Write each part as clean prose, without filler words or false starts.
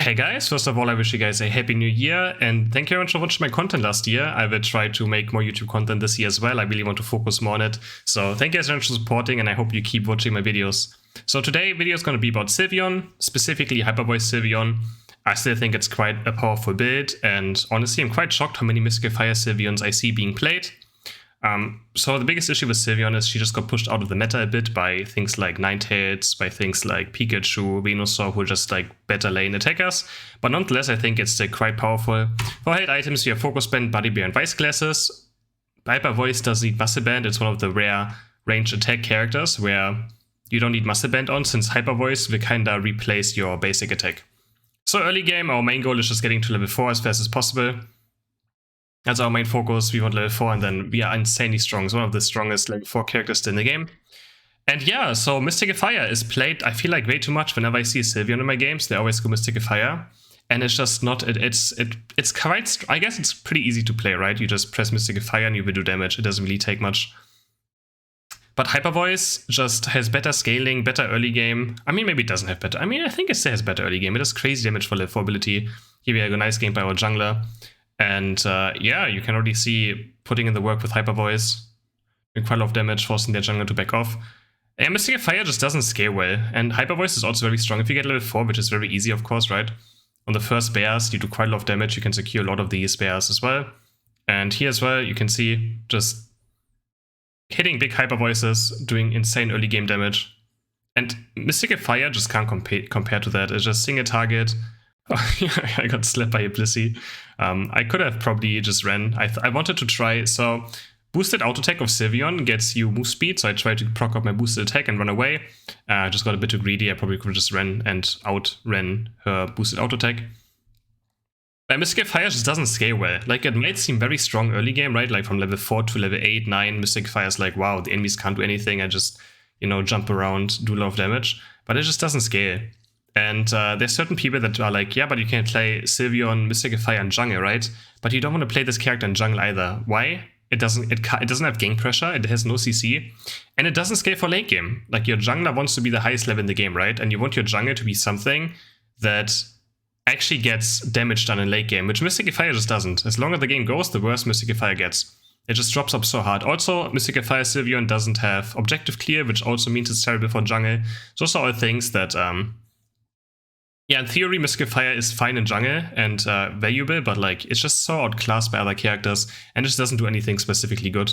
Hey guys, first of all I wish you guys a happy new year and thank you very much for watching my content last year. I will try to make more YouTube content this year as well. I really want to focus more on it. So thank you guys very much for supporting and I hope you keep watching my videos. So today video is going to be about SYLVEON, specifically Hyper Voice SYLVEON. I still think it's quite a powerful build and honestly I'm quite shocked how many Mystical Fire SYLVEONs I see being played. So the biggest issue with SYLVEON is she just got pushed out of the meta a bit by things like Ninetales, by things like Pikachu, Venusaur, who are just like better lane attackers. But nonetheless, I think it's still quite powerful. For held items, we have Focus Band, Buddy Bear, and Vice Glasses. Hyper Voice does need Muscle Band. It's one of the rare ranged attack characters where you don't need Muscle Band on, since Hyper Voice will kinda replace your basic attack. So early game, our main goal is just getting to level 4 as fast as possible. That's our main focus. We want level 4 and then we are insanely strong. It's one of the strongest level 4 characters in the game. And yeah, so Mystical Fire is played, I feel like, way too much. Whenever I see SYLVEON in my games, they always go Mystical Fire. And it's just not, it's quite, I guess it's pretty easy to play, right? You just press Mystical Fire and you will do damage. It doesn't really take much. But Hyper Voice just has better scaling, better early game. I mean, maybe it doesn't have better. I mean, I think it still has better early game. It does crazy damage for level 4 ability. Here we have a nice game by our jungler. And yeah, you can already see putting in the work with Hyper Voice, doing quite a lot of damage, forcing their jungler to back off. And Mystical Fire just doesn't scale well, and Hyper Voice is also very strong if you get level 4, which is very easy, of course, right? On the first bears, you do quite a lot of damage, you can secure a lot of these bears as well. And here as well, you can see just hitting big Hyper Voices, doing insane early game damage. And Mystical Fire just can't compare to that. It's just single target. I got slapped by a Blissey. I could have probably just ran. I wanted to try, so boosted auto attack of SYLVEON gets you move speed, so I tried to proc up my boosted attack and run away. I just got a bit too greedy. I probably could have just ran and outran her boosted auto attack. But Mystical Fire just doesn't scale well. Like, it might seem very strong early game, right? Like from level 4 to level 8, 9, Mystical Fire is like, wow, the enemies can't do anything. I just, you know, jump around, do a lot of damage. But it just doesn't scale. And there's certain people that are like, yeah, but you can play SYLVEON, Mystical Fire, and jungle, right? But you don't want to play this character in jungle either. Why? It doesn't have gank pressure, it has no CC, and it doesn't scale for late game. Like, your jungler wants to be the highest level in the game, right? And you want your jungle to be something that actually gets damage done in late game, which Mystical Fire just doesn't. As long as the game goes, the worse Mystical Fire gets. It just drops up so hard. Also, Mystical Fire SYLVEON doesn't have objective clear, which also means it's terrible for jungle. Those are all things that yeah, in theory, Mystical Fire is fine in jungle and valuable, but like, it's just so outclassed by other characters and just doesn't do anything specifically good.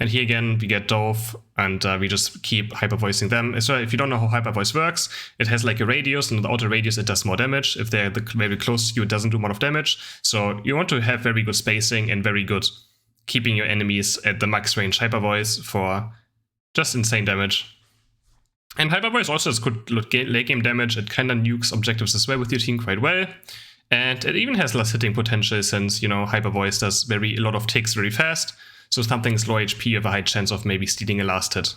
And here again, we get Dove, and we just keep hyper voicing them. So if you don't know how Hyper Voice works, it has like a radius, and with the outer radius, it does more damage. If they're very close to you, it doesn't do a lot of damage. So you want to have very good spacing and very good keeping your enemies at the max range Hyper Voice for just insane damage. And Hyper Voice also has good late game damage. It kinda nukes objectives as well with your team quite well. And it even has less hitting potential since, you know, Hyper Voice does a lot of ticks very fast. So something's low HP, you have a high chance of maybe stealing a last hit.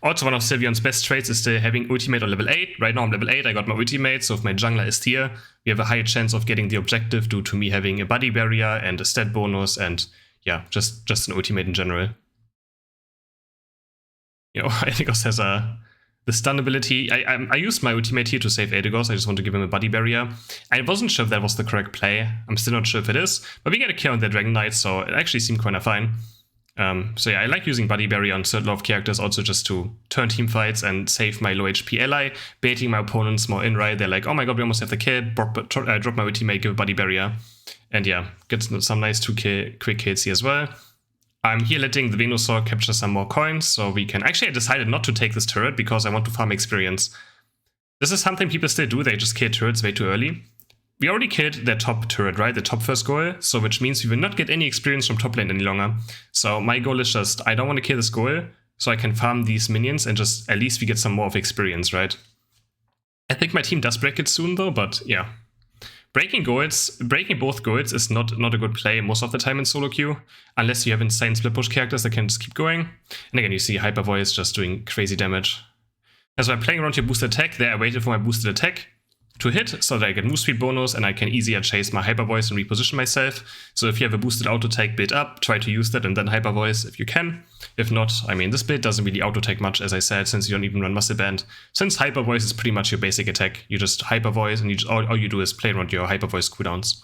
Also, one of SYLVEON's best traits is still having ultimate on level 8. Right now I'm level 8, I got my ultimate, so if my jungler is here, we have a high chance of getting the objective due to me having a buddy barrier and a stat bonus and yeah, just an ultimate in general. You know, Eldegoss has the stun ability. I used my ultimate here to save Eldegoss. I just want to give him a buddy barrier. I wasn't sure if that was the correct play. I'm still not sure if it is. But we get a kill on the Dragonite, so it actually seemed kind of fine. So yeah, I like using buddy barrier on certain lot of characters also just to turn team fights and save my low HP ally, baiting my opponents more in, right? They're like, oh my god, we almost have the kill, drop my ultimate, give a buddy barrier. And yeah, get some nice quick kills here as well. I'm here letting the Venusaur capture some more coins, so we can... Actually, I decided not to take this turret because I want to farm experience. This is something people still do, they just kill turrets way too early. We already killed their top turret, right? The top first goal, so which means we will not get any experience from top lane any longer. So my goal is just, I don't want to kill this goal, so I can farm these minions and just at least we get some more of experience, right? I think my team does break it soon though, but yeah. Breaking both goals is not a good play most of the time in solo queue, unless you have insane split push characters that can just keep going. And again, you see Hyper Voice just doing crazy damage. As I'm playing around your boosted attack, there I waited for my boosted attack. to hit, so that I get move speed bonus and I can easier chase my Hyper Voice and reposition myself. So if you have a boosted auto attack build up, try to use that and then Hyper Voice if you can. If not, I mean, this build doesn't really auto attack much, as I said, since you don't even run Muscle Band. Since Hyper Voice is pretty much your basic attack, you just Hyper Voice and all you do is play around your Hyper Voice cooldowns.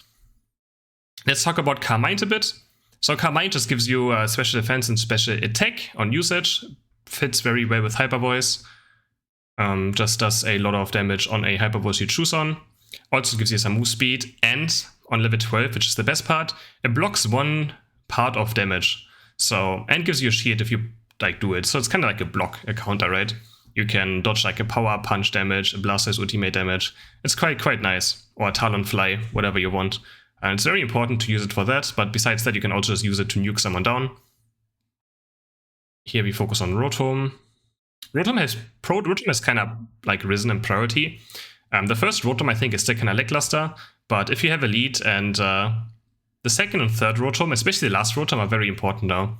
Let's talk about Carmine a bit. So Carmine just gives you special defense and special attack on usage. Fits very well with Hyper Voice. Just does a lot of damage on a Hyper Voice you choose on. Also gives you some move speed, and on level 12, which is the best part, it blocks one part of damage. So, and gives you a shield if you like do it. So it's kind of like a block, a counter, right? You can dodge like a power punch damage, a Blastoise ultimate damage. It's quite nice. Or a Talon Fly, whatever you want. And it's very important to use it for that, but besides that, you can also just use it to nuke someone down. Here we focus on Rotom. Rotom has kind of like risen in priority. The first Rotom I think is still kind of lackluster, but if you have a lead, and the second and third Rotom, especially the last Rotom, are very important now.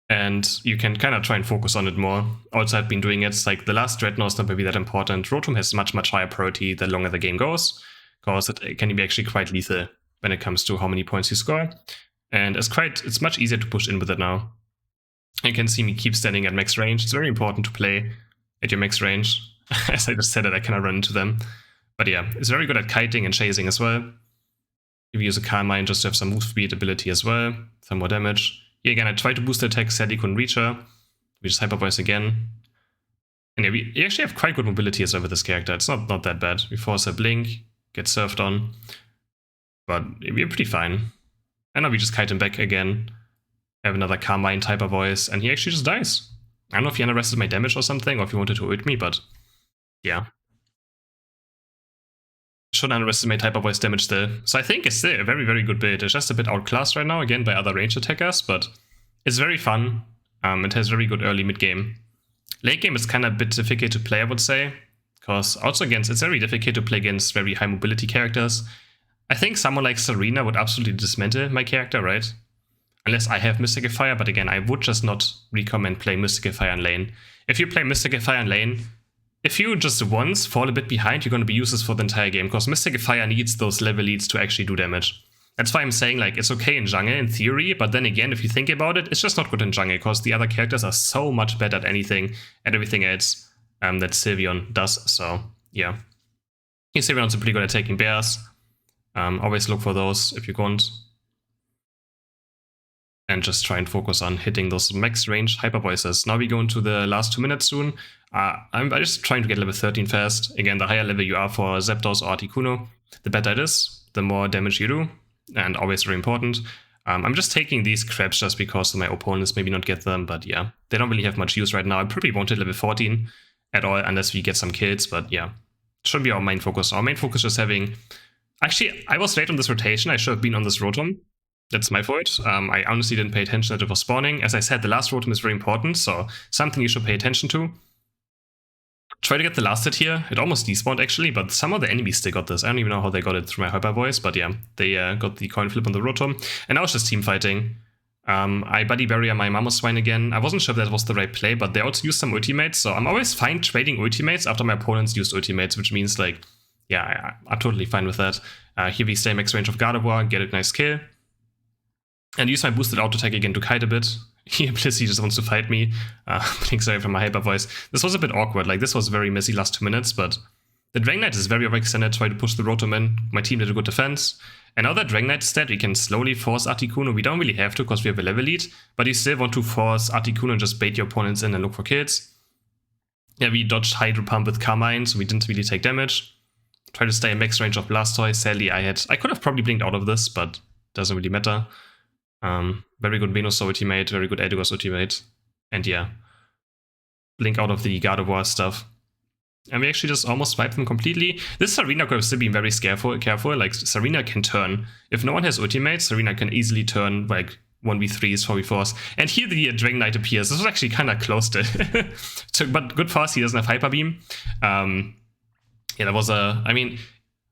And you can kind of try and focus on it more. Also, I've been doing it, like the last Dreadnought is not maybe that important. Rotom has much higher priority the longer the game goes, because it can be actually quite lethal when it comes to how many points you score. And it's much easier to push in with it now. You can see me keep standing at max range. It's very important to play at your max range. As I just said it, I cannot run into them. But yeah, it's very good at kiting and chasing as well. If you use a Carmine just to have some move speed ability as well, some more damage. Here again, I tried to boost the attack, sadly couldn't reach her. We just Hyper Voice again. And yeah, we actually have quite good mobility as well with this character. It's not that bad. We force a blink, get surfed on. But we're pretty fine. And now we just kite him back again. Have another Carmine Hyper Voice, and he actually just dies. I don't know if he underestimated my damage or something, or if he wanted to ult me, but yeah. Should underestimate Hyper Voice damage still. So I think it's still a very good build. It's just a bit outclassed right now, again, by other range attackers, but it's very fun. It has very good early mid-game. Late game is kind of a bit difficult to play, I would say, because also it's very difficult to play against very high mobility characters. I think someone like Tsareena would absolutely dismantle my character, right? Unless I have Mystical Fire, but again, I would just not recommend playing Mystical Fire in lane. If you play Mystical Fire in lane, if you just once fall a bit behind, you're going to be useless for the entire game, because Mystical Fire needs those level leads to actually do damage. That's why I'm saying, like, it's okay in jungle in theory, but then again, if you think about it, it's just not good in jungle, because the other characters are so much better at everything else that Sylveon does, so yeah. Sylveon's pretty good at taking bears. Always look for those if you want. And just try and focus on hitting those max range Hyper Voices. Now we go into the last 2 minutes soon. I'm just trying to get level 13 fast. Again, the higher level you are for Zapdos or Articuno, the better it is, the more damage you do, and always very important. I'm just taking these crabs just because my opponents maybe not get them, but yeah, they don't really have much use right now. I probably won't hit level 14 at all unless we get some kills, but yeah, shouldn't be our main focus. Our main focus is having... Actually, I was late on this rotation. I should have been on this Rotom. That's my fault. I honestly didn't pay attention that it was spawning. As I said, the last Rotom is very important, so something you should pay attention to. Try to get the last hit here. It almost despawned actually, but some of the enemies still got this. I don't even know how they got it through my Hyper Voice, but yeah, they got the coin flip on the Rotom. And now it's just team fighting. I Buddy Barrier my Mamoswine again. I wasn't sure if that was the right play, but they also used some ultimates, so I'm always fine trading ultimates after my opponents used ultimates, which means, like, yeah, I'm totally fine with that. Here we stay max range of Gardevoir, get a nice kill. And use my boosted auto attack again to kite a bit. Here, Blissey just wants to fight me. Thanks away from my Hyper Voice. This was a bit awkward. Like, this was very messy last 2 minutes, but the Dragonite is very overextended. Try to push the Rotom in. My team did a good defense. And now that Dragonite is dead, we can slowly force Articuno. We don't really have to because we have a level lead, but you still want to force Articuno and just bait your opponents in and look for kills. Yeah, we dodged Hydro Pump with Carmine, so we didn't really take damage. Try to stay in max range of Blastoise. Sadly, I could have probably blinked out of this, but doesn't really matter. Very good Venusaur ultimate, very good Eldegoss ultimate, and yeah, blink out of the Gardevoir stuff. And we actually just almost wiped them completely. This Tsareena could have still been very careful. Like, Tsareena can turn. If no one has ultimates, Tsareena can easily turn, like, 1v3s, 4v4s. And here the Dragonite appears. This was actually kind of close to... but good for us, he doesn't have Hyper Beam. Yeah, that was a... I mean...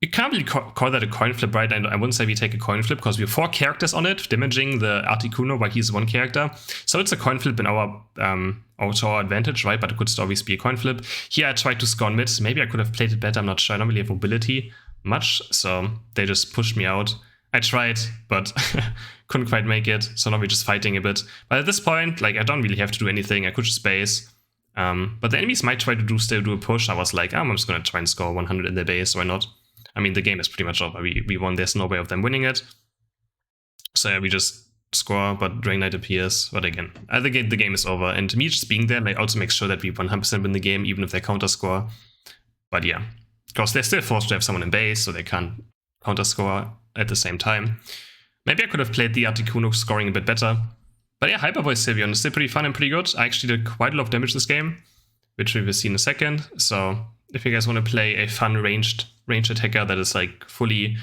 you can't really call that a coin flip, right? I wouldn't say we take a coin flip because we have 4 characters on it, damaging the Articuno while he's 1 character. So it's a coin flip in our to our advantage, right? But it could still always be a coin flip. Here I tried to score on mid. Maybe I could have played it better. I'm not sure. I don't really have mobility much, so they just pushed me out. I tried, but couldn't quite make it. So now we're just fighting a bit. But at this point, like, I don't really have to do anything. I could just base. But the enemies might try to still do a push. I was like, I'm just gonna try and score 100 in their base. Why not? I mean, the game is pretty much over. We won. There's no way of them winning it. So yeah, we just score, but Dragonite appears. But again, I think the game is over. And me just being there like, also makes sure that we 100% win the game, even if they counter score. But yeah, because they're still forced to have someone in base, so they can't counter score at the same time. Maybe I could have played the Articuno scoring a bit better. But yeah, Hyper Voice Sylveon is still pretty fun and pretty good. I actually did quite a lot of damage this game, which we will see in a second. So if you guys want to play a fun ranged attacker that is like fully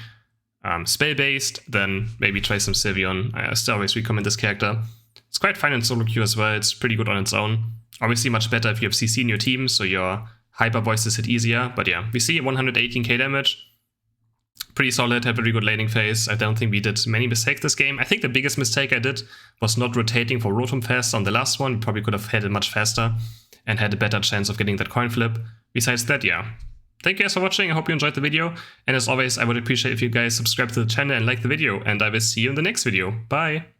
spell-based, then maybe try some Sylveon. I still always recommend this character. It's quite fine in solo queue as well. It's pretty good on its own. Obviously much better if you have CC in your team, so your Hyper Voices hit easier. But yeah, we see 118k damage. Pretty solid, had a very good laning phase. I don't think we did many mistakes this game. I think the biggest mistake I did was not rotating for Rotom fast on the last one. We probably could have had it much faster and had a better chance of getting that coin flip. Besides that, yeah. Thank you guys for watching. I hope you enjoyed the video. And as always, I would appreciate if you guys subscribe to the channel and like the video. And I will see you in the next video. Bye!